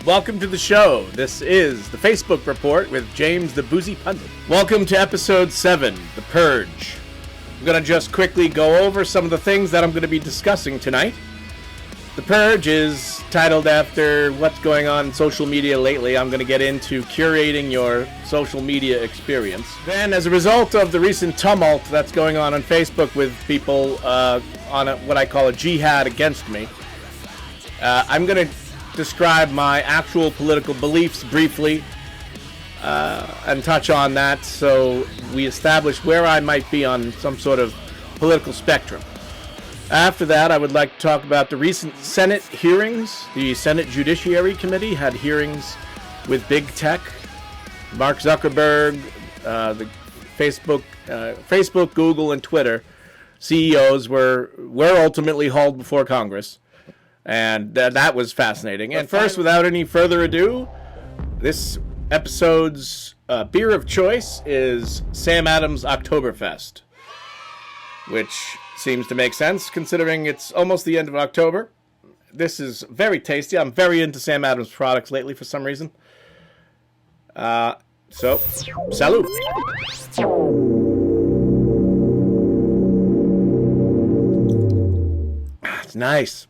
welcome to the show. This is the Facebook Report with James the Boozy Pundit. Welcome to episode 7, The Purge. I'm going to just quickly go over some of the things that I'm going to be discussing tonight. The Purge is titled after what's going on in social media lately. I'm going to get into curating your social media experience. Then, as a result of the recent tumult that's going on Facebook with people on what I call a jihad against me, I'm going to describe my actual political beliefs briefly and touch on that so we establish where I might be on some sort of political spectrum. After that, I would like to talk about the recent Senate hearings. The Senate Judiciary Committee had hearings with big tech. Mark Zuckerberg, the Facebook, Google, and Twitter CEOs were ultimately hauled before Congress. And that was fascinating. And first, without any further ado, this episode's beer of choice is Sam Adams Oktoberfest, which seems to make sense considering it's almost the end of October. This is very tasty. I'm very into Sam Adams products lately for some reason. So, salud. It's nice.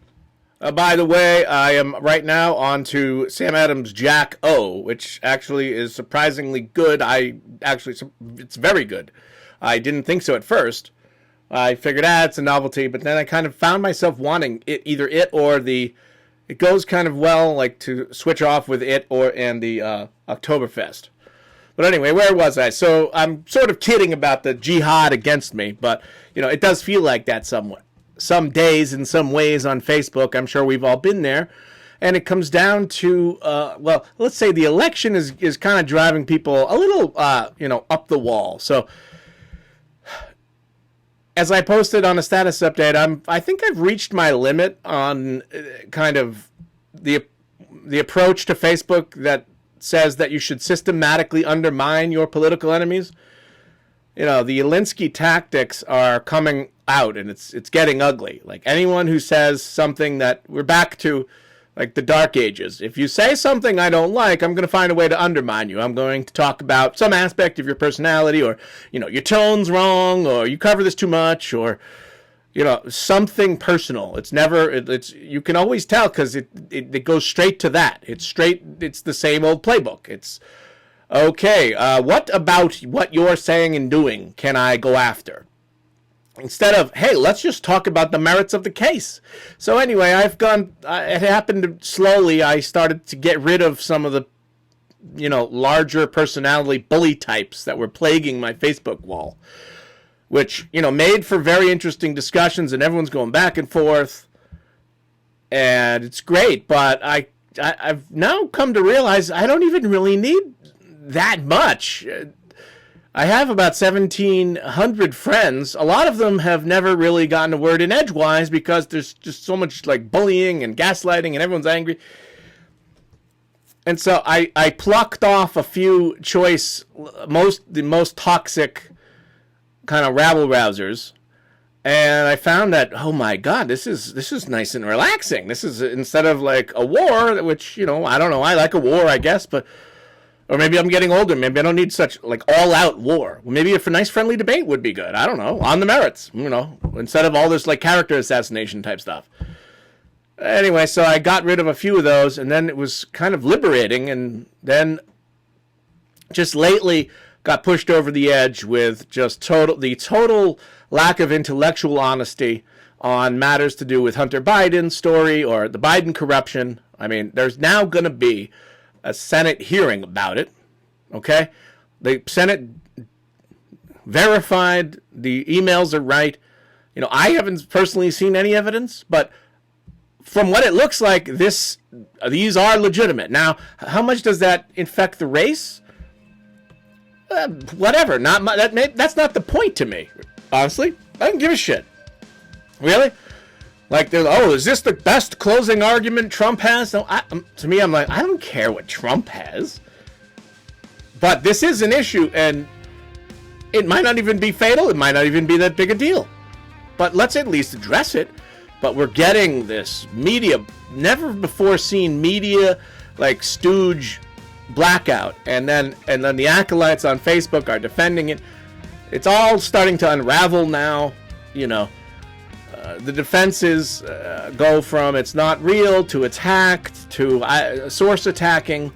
By the way, I am right now on to Sam Adams Jack O, which actually is surprisingly good. It's very good. I didn't think so at first. I figured, it's a novelty, but then I kind of found myself wanting it, either it or it goes kind of well, like to switch off with it and the Oktoberfest. But anyway, where was I? So I'm sort of kidding about the jihad against me, but, it does feel like that somewhat. Some days in some ways on Facebook, I'm sure we've all been there, and it comes down to, let's say the election is kind of driving people a little, up the wall. So, as I posted on a status update, I think I've reached my limit on kind of the approach to Facebook that says that you should systematically undermine your political enemies. The Alinsky tactics are coming out, and it's getting ugly. Like, anyone who says something that we're back to, like, the Dark Ages. If you say something I don't like, I'm going to find a way to undermine you. I'm going to talk about some aspect of your personality, or, your tone's wrong, or you cover this too much, or, something personal. It's you can always tell because it goes straight to that. It's the same old playbook. It's, okay, what about what you're saying and doing can I go after? Instead of, hey, let's just talk about the merits of the case. So anyway, it happened slowly. I started to get rid of some of the, larger personality bully types that were plaguing my Facebook wall, which, made for very interesting discussions, and everyone's going back and forth, and it's great. But I've now come to realize I don't even really need that much. I have about 1,700 friends. A lot of them have never really gotten a word in edgewise because there's just so much like bullying and gaslighting and everyone's angry. And so I plucked off a few choice, the most toxic kind of rabble-rousers. And I found that, oh my God, this is nice and relaxing. This is, instead of like a war, which, I don't know, I like a war, I guess, but... Or maybe I'm getting older. Maybe I don't need such, like, all-out war. Maybe a nice friendly debate would be good. I don't know. On the merits, instead of all this, like, character assassination type stuff. Anyway, so I got rid of a few of those, and then it was kind of liberating, and then just lately got pushed over the edge with just the total lack of intellectual honesty on matters to do with Hunter Biden's story or the Biden corruption. I mean, there's now going to be a Senate hearing about it, okay? The Senate verified the emails are right. I haven't personally seen any evidence, but from what it looks like, these are legitimate. Now, how much does that infect the race? Whatever. That's not the point to me. Honestly, I don't give a shit. Really? Like, is this the best closing argument Trump has? No, to me, I'm like, I don't care what Trump has. But this is an issue, and it might not even be fatal. It might not even be that big a deal. But let's at least address it. But we're getting this media, never before seen media like stooge blackout, and then the acolytes on Facebook are defending it. It's all starting to unravel now. The defenses go from it's not real to it's hacked to source attacking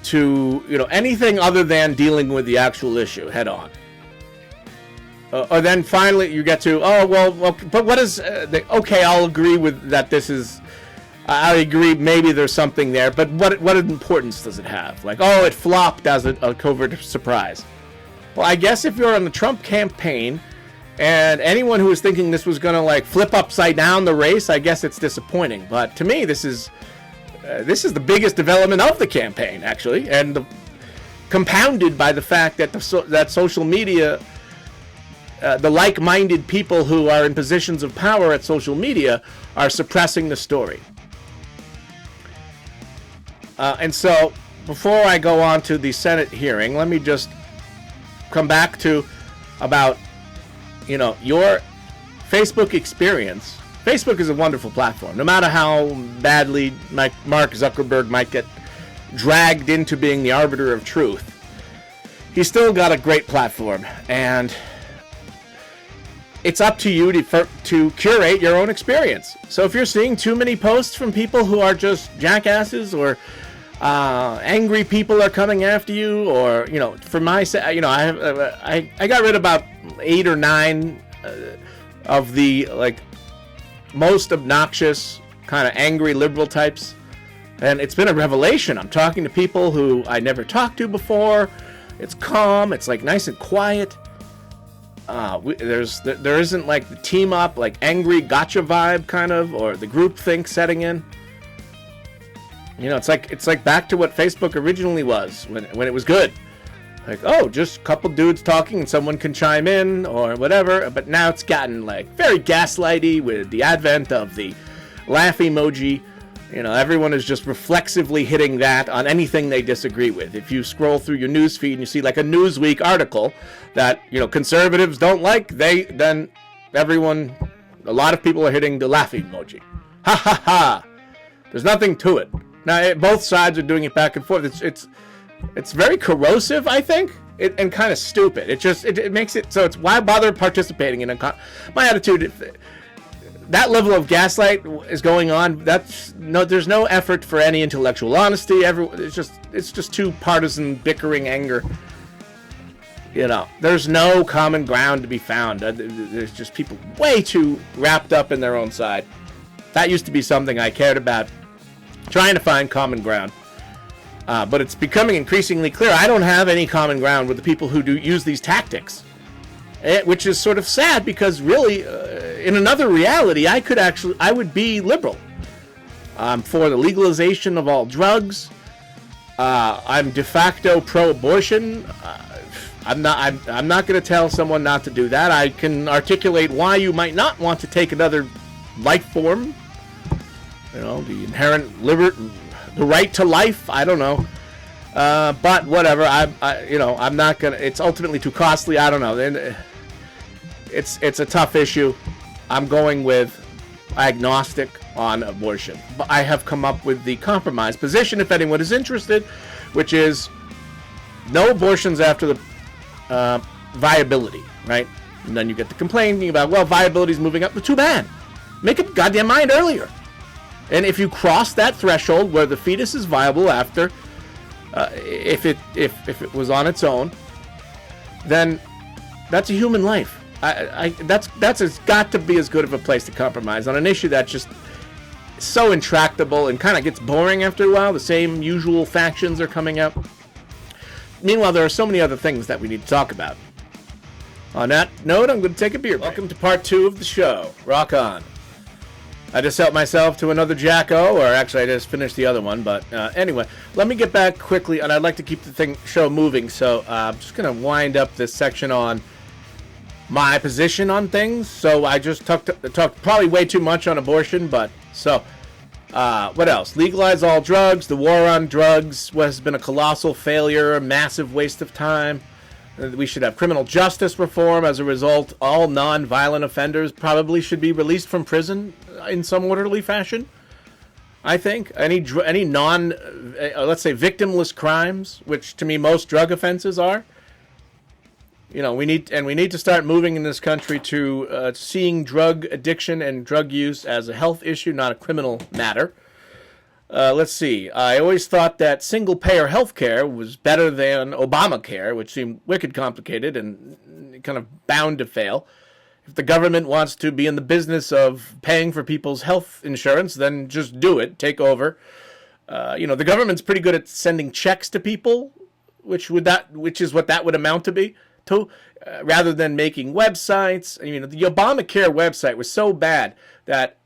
to anything other than dealing with the actual issue head on. Or then finally you get to but what is okay? I'll agree with that. This is. I agree. Maybe there's something there, but what importance does it have? Like, it flopped as a covert surprise. Well, I guess if you're on the Trump campaign, and anyone who was thinking this was going to flip upside down the race, I guess it's disappointing. But to me, this is the biggest development of the campaign, actually, and compounded by the fact that that social media. The like-minded people who are in positions of power at social media are suppressing the story. And so, before I go on to the Senate hearing, let me just come back to about, your Facebook experience. Facebook is a wonderful platform. No matter how badly Mark Zuckerberg might get dragged into being the arbiter of truth, he's still got a great platform. And it's up to you to curate your own experience. So if you're seeing too many posts from people who are just jackasses, or angry people are coming after you, or for my I got rid of about 8 or 9 of the most obnoxious kind of angry liberal types, and it's been a revelation. I'm talking to people who I never talked to before. It's calm. It's nice and quiet. There isn't the team up, angry gotcha vibe kind of, or the group think setting in. It's like back to what Facebook originally was when it was good. Just a couple dudes talking and someone can chime in or whatever. But now it's gotten very gaslighty with the advent of the laugh emoji. Everyone is just reflexively hitting that on anything they disagree with. If you scroll through your news feed and you see a Newsweek article that, conservatives don't like, then a lot of people are hitting the laughing emoji. Ha ha ha. There's nothing to it. Now, both sides are doing it back and forth. It's very corrosive, I think, and kind of stupid. It makes it so it's why bother participating in my attitude. That level of gaslight is going on. There's no effort for any intellectual honesty. It's just too partisan bickering anger. There's no common ground to be found. There's just people way too wrapped up in their own side. That used to be something I cared about, trying to find common ground. But it's becoming increasingly clear I don't have any common ground with the people who do use these tactics. Which is sort of sad, because really, in another reality, I would be liberal. I'm for the legalization of all drugs. I'm de facto pro-abortion. I'm not going to tell someone not to do that. I can articulate why you might not want to take another life form. The inherent the right to life. I don't know. But whatever. I'm not gonna. It's ultimately too costly. I don't know. And it's a tough issue. I'm going with agnostic on abortion. But I have come up with the compromise position, if anyone is interested, which is no abortions after the viability, right? And then you get the complaining about, viability is moving up. But too bad. Make up your goddamn mind earlier. And if you cross that threshold where the fetus is viable after, if it was on its own, then that's a human life. That's got to be as good of a place to compromise on an issue that's just so intractable and kind of gets boring after a while. The same usual factions are coming up. Meanwhile, there are so many other things that we need to talk about. On that note, I'm going to take a beer break. Welcome to part 2 of the show. Rock on. I just helped myself to another Jacko, or actually I just finished the other one, but anyway, let me get back quickly, and I'd like to keep the show moving, so I'm just going to wind up this section on my position on things. So I just talked probably way too much on abortion, but so what else? Legalize all drugs. The war on drugs has been a colossal failure, a massive waste of time. We should have criminal justice reform. As a result, all non-violent offenders probably should be released from prison in some orderly fashion. I think any non, let's say, victimless crimes, which to me most drug offenses are. We need to start moving in this country to seeing drug addiction and drug use as a health issue, not a criminal matter. Let's see. I always thought that single-payer health care was better than Obamacare, which seemed wicked complicated and kind of bound to fail. If the government wants to be in the business of paying for people's health insurance, then just do it. Take over. The government's pretty good at sending checks to people, which is what that would amount to be, rather than making websites. The Obamacare website was so bad that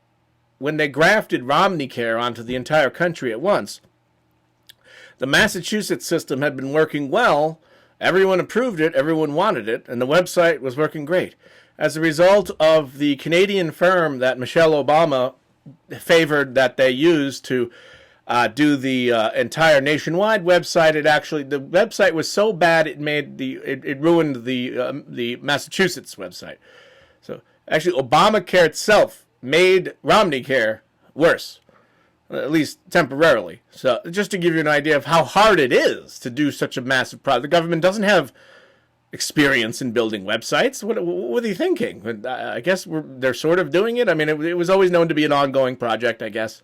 when they grafted Romneycare onto the entire country at once, the Massachusetts system had been working well. Everyone approved it, everyone wanted it, and the website was working great. As a result of the Canadian firm that Michelle Obama favored that they used to do the entire nationwide website, the website was so bad it ruined the Massachusetts website. So actually, Obamacare itself made Romneycare worse, at least temporarily. So just to give you an idea of how hard it is to do such a massive project, the government doesn't have experience in building websites. What are they thinking? I guess they're sort of doing it. It was always known to be an ongoing project, I guess.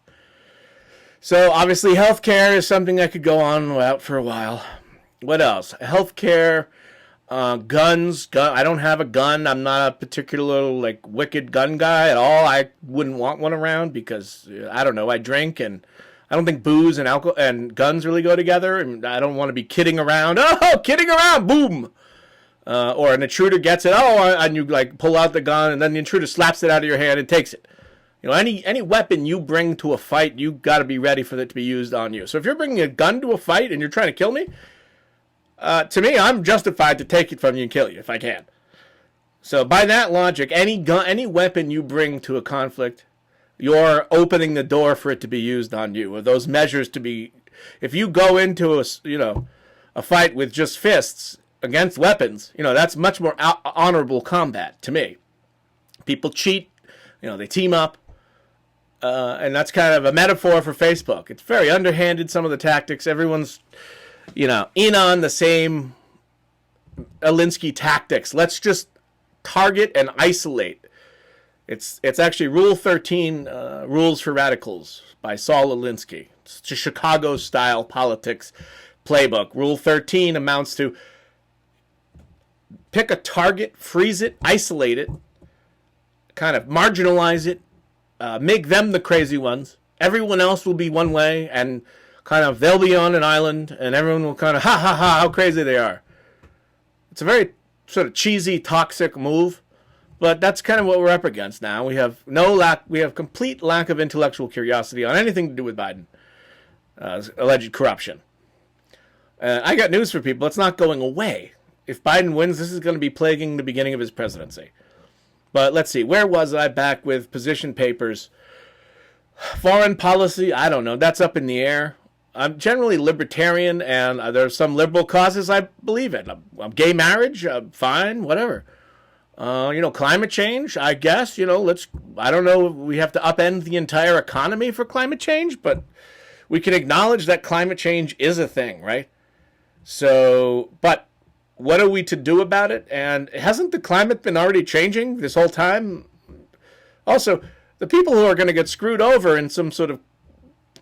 So obviously healthcare is something that could go on without for a while. What else? Healthcare, guns. I don't have a gun. I'm not a particular wicked gun guy at all. I wouldn't want one around because I don't know. I drink and I don't think booze and alcohol and guns really go together. And I don't want to be kidding around. Oh, kidding around! Boom. Or an intruder gets it, and you pull out the gun, and then the intruder slaps it out of your hand and takes it. Any weapon you bring to a fight, you got to be ready for it to be used on you. So if you're bringing a gun to a fight and you're trying to kill me, to me, I'm justified to take it from you and kill you if I can. So by that logic, any weapon you bring to a conflict, you're opening the door for it to be used on you, or those measures to be. If you go into a fight with just fists against weapons, that's much more honorable combat to me. People cheat, they team up, and that's kind of a metaphor for Facebook. It's very underhanded, some of the tactics. Everyone's, in on the same Alinsky tactics. Let's just target and isolate. It's actually Rule 13, Rules for Radicals by Saul Alinsky. It's a Chicago-style politics playbook. Rule 13 amounts to pick a target, freeze it, isolate it, kind of marginalize it, make them the crazy ones. Everyone else will be one way, and kind of they'll be on an island, and everyone will kind of, ha, ha, ha, how crazy they are. It's a very sort of cheesy, toxic move, but that's kind of what we're up against now. We have complete lack of intellectual curiosity on anything to do with Biden, alleged corruption. I got news for people. It's not going away. If Biden wins, this is going to be plaguing the beginning of his presidency. But let's see. Where was I back with position papers? Foreign policy, I don't know. That's up in the air. I'm generally libertarian, and there are some liberal causes I believe in. Gay marriage, fine, whatever. Climate change, I guess. I don't know if we have to upend the entire economy for climate change, but we can acknowledge that climate change is a thing, right? So, but what are we to do about it? And hasn't the climate been already changing this whole time? Also, the people who are going to get screwed over in some sort of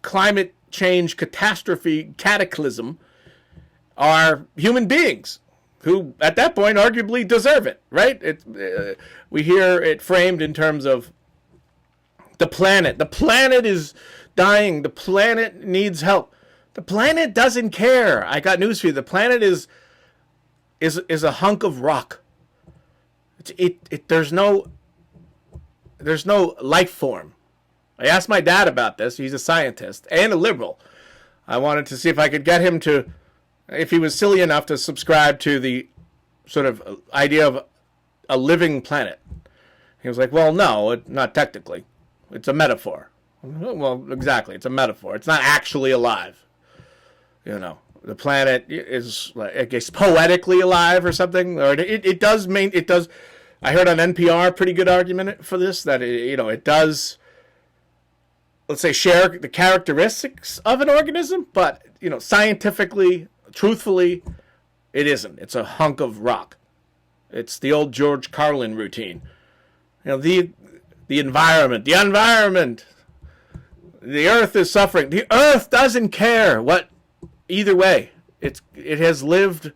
climate change catastrophe cataclysm are human beings who, at that point, arguably deserve it, right? We hear it framed in terms of the planet. The planet is dying. The planet needs help. The planet doesn't care. I got news for you. The planet is a hunk of rock. There's no life form. I asked my dad about this. He's a scientist and a liberal. I wanted to see if I could get him to, if he was silly enough to subscribe to the sort of idea of a living planet. He was like, well, no, not technically. It's a metaphor. Well, exactly. It's a metaphor. It's not actually alive. The planet is, I guess, poetically alive or something. Or it does. I heard on NPR a pretty good argument for this, that it does let's say, share the characteristics of an organism, but, scientifically, truthfully, it isn't. It's a hunk of rock. It's the old George Carlin routine. The environment, the earth is suffering. The earth doesn't care either way. It has lived,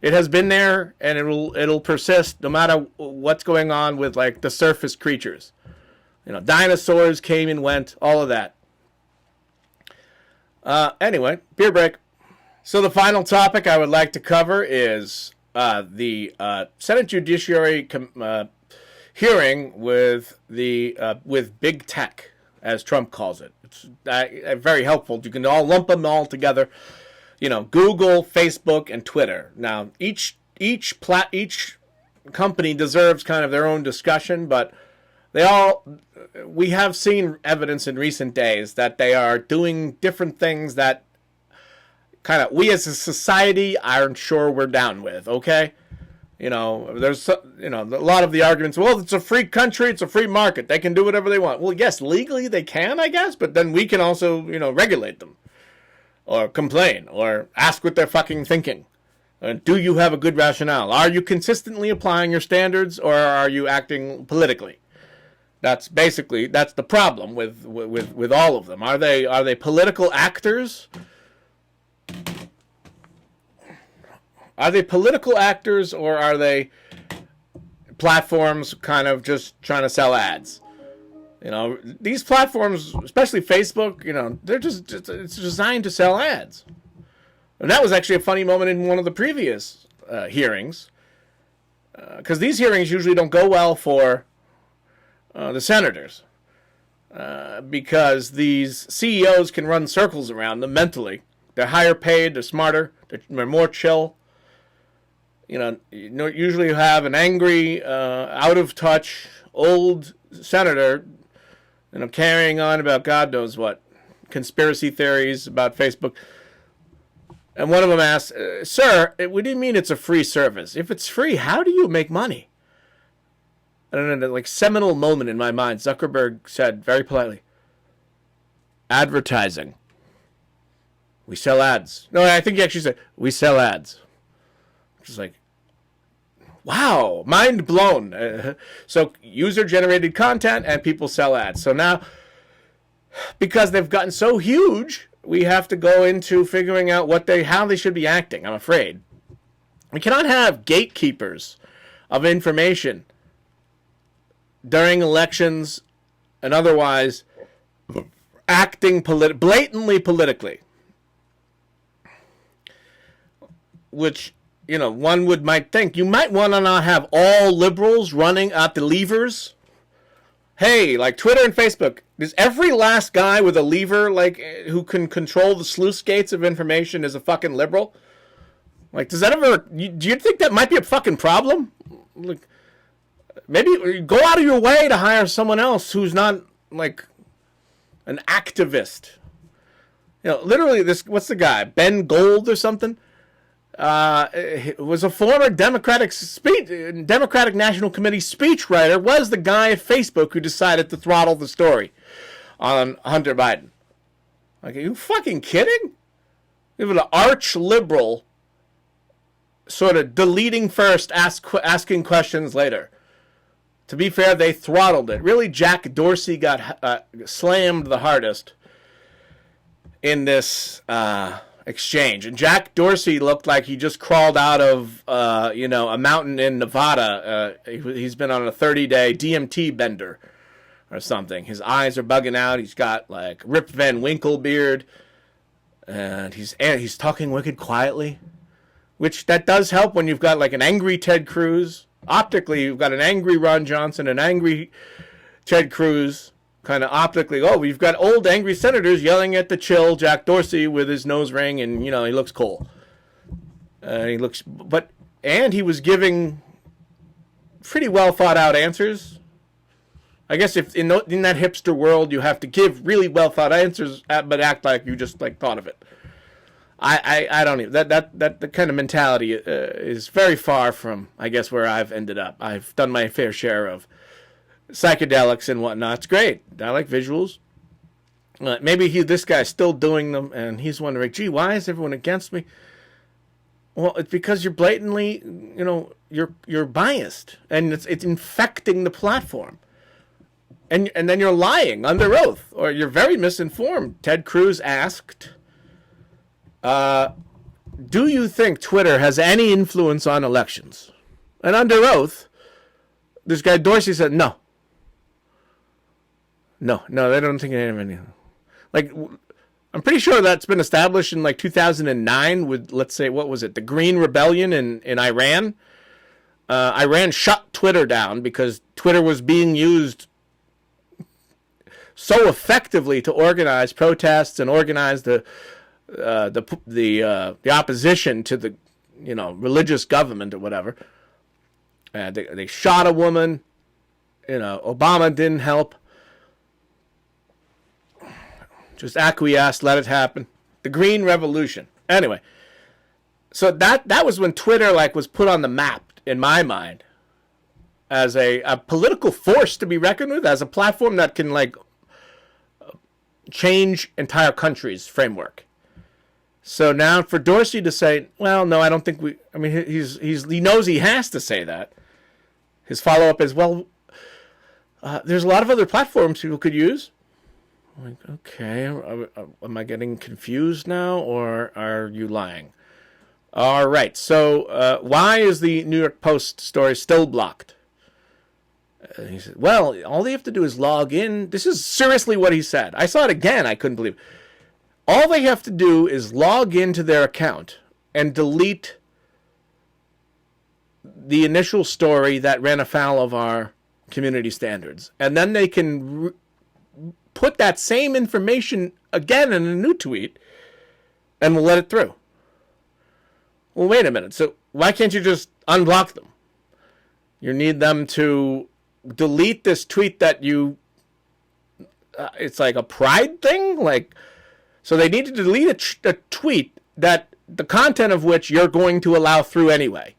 it has been there, and it'll persist no matter what's going on with like the surface creatures. Dinosaurs came and went, all of that. Anyway, beer break. So the final topic I would like to cover is the Senate Judiciary hearing with big tech, as Trump calls it. It's very helpful. You can all lump them all together. Google, Facebook, and Twitter. Now, each company deserves kind of their own discussion, but we have seen evidence in recent days that they are doing different things that kind of we as a society aren't sure we're down with. Okay. There's a lot of the arguments, well, it's a free country, it's a free market, they can do whatever they want. Well, yes, legally they can, I guess, but then we can also, regulate them or complain or ask what they're fucking thinking. Do you have a good rationale? Are you consistently applying your standards, or are you acting politically? That's the problem with all of them. Are they political actors? Are they political actors, or are they platforms kind of just trying to sell ads? These platforms, especially Facebook, they're it's designed to sell ads. And that was actually a funny moment in one of the previous hearings, because these hearings usually don't go well for the senators, because these CEOs can run circles around them mentally. They're higher paid, they're smarter, they're more chill. Usually you have an angry, out of touch, old senator, carrying on about God knows what, conspiracy theories about Facebook. And one of them asked, sir, what do you mean it's a free service? If it's free, how do you make money? I don't know, like seminal moment in my mind. Zuckerberg said very politely, advertising. We sell ads. No, I think he actually said, we sell ads. Just like, wow, mind blown. So user-generated content and people sell ads. So now, because they've gotten so huge, we have to go into figuring out how they should be acting, I'm afraid. We cannot have gatekeepers of information during elections and otherwise acting blatantly politically. Which, one might think you might want to not have all liberals running at the levers. Hey, like Twitter and Facebook, is every last guy with a lever, like, who can control the sluice gates of information is a fucking liberal? Like, do you think that might be a fucking problem? Like, maybe go out of your way to hire someone else who's not, like, an activist. Literally, what's the guy? Ben Gold or something? Was a former Democratic National Committee speechwriter, was the guy at Facebook who decided to throttle the story on Hunter Biden. Like, are you fucking kidding? You have an arch liberal sort of deleting first, asking questions later. To be fair, they throttled it. Really, Jack Dorsey got slammed the hardest in this exchange. And Jack Dorsey looked like he just crawled out of, a mountain in Nevada. He's been on a 30-day DMT bender or something. His eyes are bugging out. He's got, like, Rip Van Winkle beard. And he's talking wicked quietly. Which, that does help when you've got, like, an angry Ted Cruz. Optically, you've got an angry Ron Johnson, an angry Ted Cruz. Kind of optically, we've got old angry senators yelling at the chill Jack Dorsey with his nose ring, and he looks cool. And he was giving pretty well thought out answers. I guess if in that hipster world you have to give really well thought answers, but act like you just like thought of it. I don't even that kind of mentality is very far from, I guess, where I've ended up. I've done my fair share of psychedelics and whatnot. It's great. I like visuals. Maybe this guy's still doing them, and he's wondering, gee, why is everyone against me? Well, it's because you're blatantly, you're biased, and it's infecting the platform. And then you're lying under oath, or you're very misinformed. Ted Cruz asked, do you think Twitter has any influence on elections? And under oath, this guy Dorsey said, no. No, they don't think they have any. Like, I'm pretty sure that's been established in like 2009 with, let's say, what was it? The Green Rebellion in Iran. Iran shut Twitter down because Twitter was being used so effectively to organize protests and organize the opposition to the religious government or whatever. They shot a woman. Obama didn't help. Just acquiesced, let it happen. The Green Revolution. Anyway, so that was when Twitter was put on the map in my mind as a political force to be reckoned with, as a platform that can change entire countries' framework. So now for Dorsey to say, well, no, I don't think he knows he has to say that. His follow-up is, well, there's a lot of other platforms people could use. I'm like, okay, am I getting confused now, or are you lying? All right, so why is the New York Post story still blocked? He said, well, all they have to do is log in. This is seriously what he said. I saw it again. I couldn't believe it. All they have to do is log into their account and delete the initial story that ran afoul of our community standards. And then they can put that same information again in a new tweet, and we'll let it through. Well, wait a minute. So why can't you just unblock them? You need them to delete this tweet that you... it's like a pride thing? So they need to delete a tweet that the content of which you're going to allow through anyway.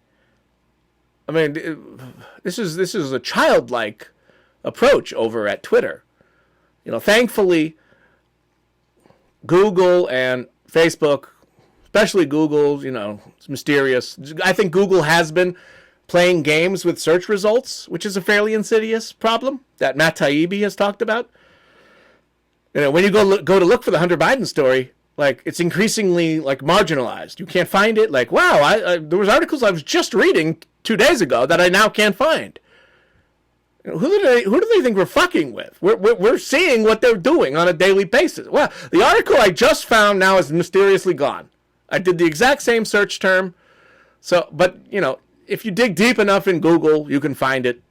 I mean, this is a childlike approach over at Twitter. Thankfully, Google and Facebook, especially Google, it's mysterious. I think Google has been playing games with search results, which is a fairly insidious problem that Matt Taibbi has talked about. When you go to look for the Hunter Biden story, it's increasingly marginalized. You can't find it. Wow, there was articles I was just reading 2 days ago that I now can't find. Who do they think we're fucking with? We're seeing what they're doing on a daily basis. Well, the article I just found now is mysteriously gone. I did the exact same search term. So, but, if you dig deep enough in Google, you can find it.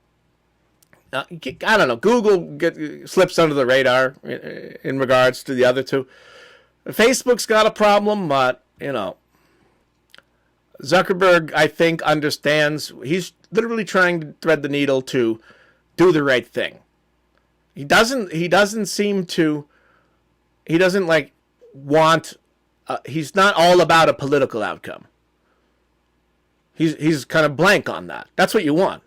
I don't know. Google slips under the radar in regards to the other two. Facebook's got a problem, but, Zuckerberg, I think, understands. He's literally trying to thread the needle to do the right thing. He doesn't seem to, he doesn't want, he's not all about a political outcome. He's kind of blank on that. That's what you want.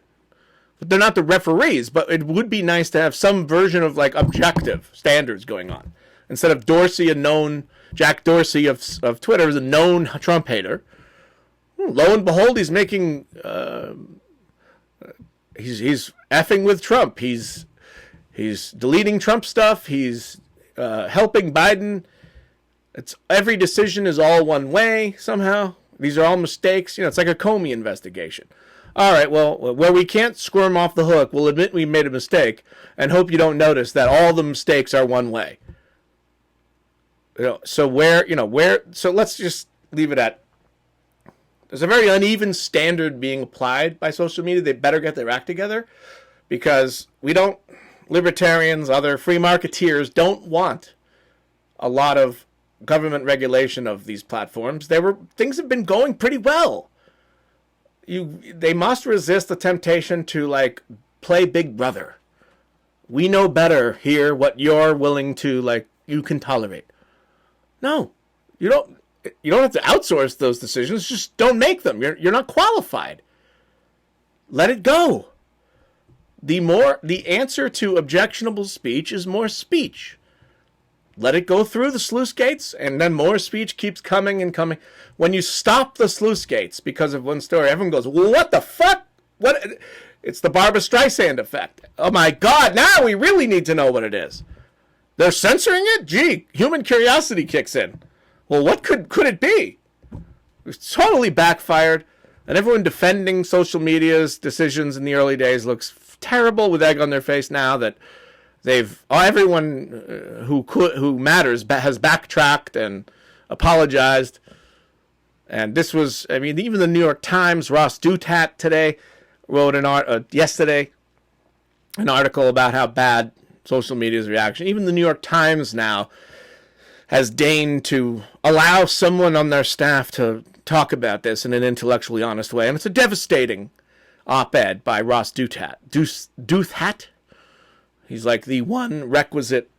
But they're not the referees, but it would be nice to have some version of objective standards going on. Instead of Dorsey, Jack Dorsey of Twitter is a known Trump hater. Lo and behold, he's making, he's effing with Trump. He's deleting Trump stuff. He's helping Biden. Every decision is all one way somehow. These are all mistakes. It's like a Comey investigation. All right, well, where we can't squirm off the hook, we'll admit we made a mistake and hope you don't notice that all the mistakes are one way. So so let's just leave it at, there's a very uneven standard being applied by social media. They better get their act together, because libertarians, other free marketeers don't want a lot of government regulation of these platforms. Things have been going pretty well. They must resist the temptation to play Big Brother. We know better here what you're willing to you can tolerate. No, you don't have to outsource those decisions. Just don't make them. You're not qualified. Let it go. The answer to objectionable speech is more speech. let it go through the sluice gates, and then more speech keeps coming and coming. When you stop the sluice gates because of one story, everyone goes, well, what the fuck? What? It's the Barbra Streisand effect. Oh my God, now we really need to know what it is. They're censoring it? Gee, human curiosity kicks in. Well, what could it be? It's totally backfired, and everyone defending social media's decisions in the early days looks terrible with egg on their face now that everyone who matters has backtracked and apologized. And this was, I mean, even the New York Times, Ross Douthat today wrote yesterday an article about how bad social media's reaction. Even the New York Times now has deigned to allow someone on their staff to talk about this in an intellectually honest way. And it's a devastating op-ed by Ross Douthat. Douthat? He's like the one requisite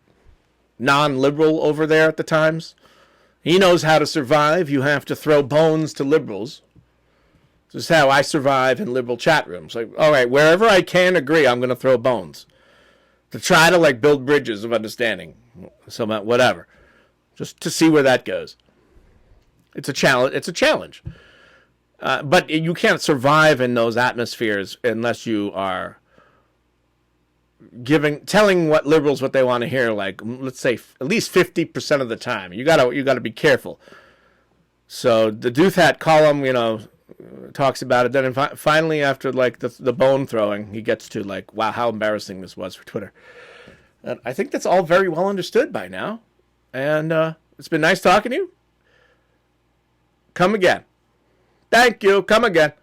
non-liberal over there at the Times. He knows how to survive. You have to throw bones to liberals. This is how I survive in liberal chat rooms. Like, all right, wherever I can agree, I'm going to throw bones to try to like build bridges of understanding. So whatever, just to see where that goes. It's a challenge. It's a challenge, but you can't survive in those atmospheres unless you are telling what liberals what they want to hear. Like, let's say at least 50% of the time. You gotta be careful. So the Douthat column, talks about it. Then finally, after like the bone throwing, he gets to like, wow, how embarrassing this was for Twitter. And I think that's all very well understood by now. And it's been nice talking to you. Come again. Thank you. Come again.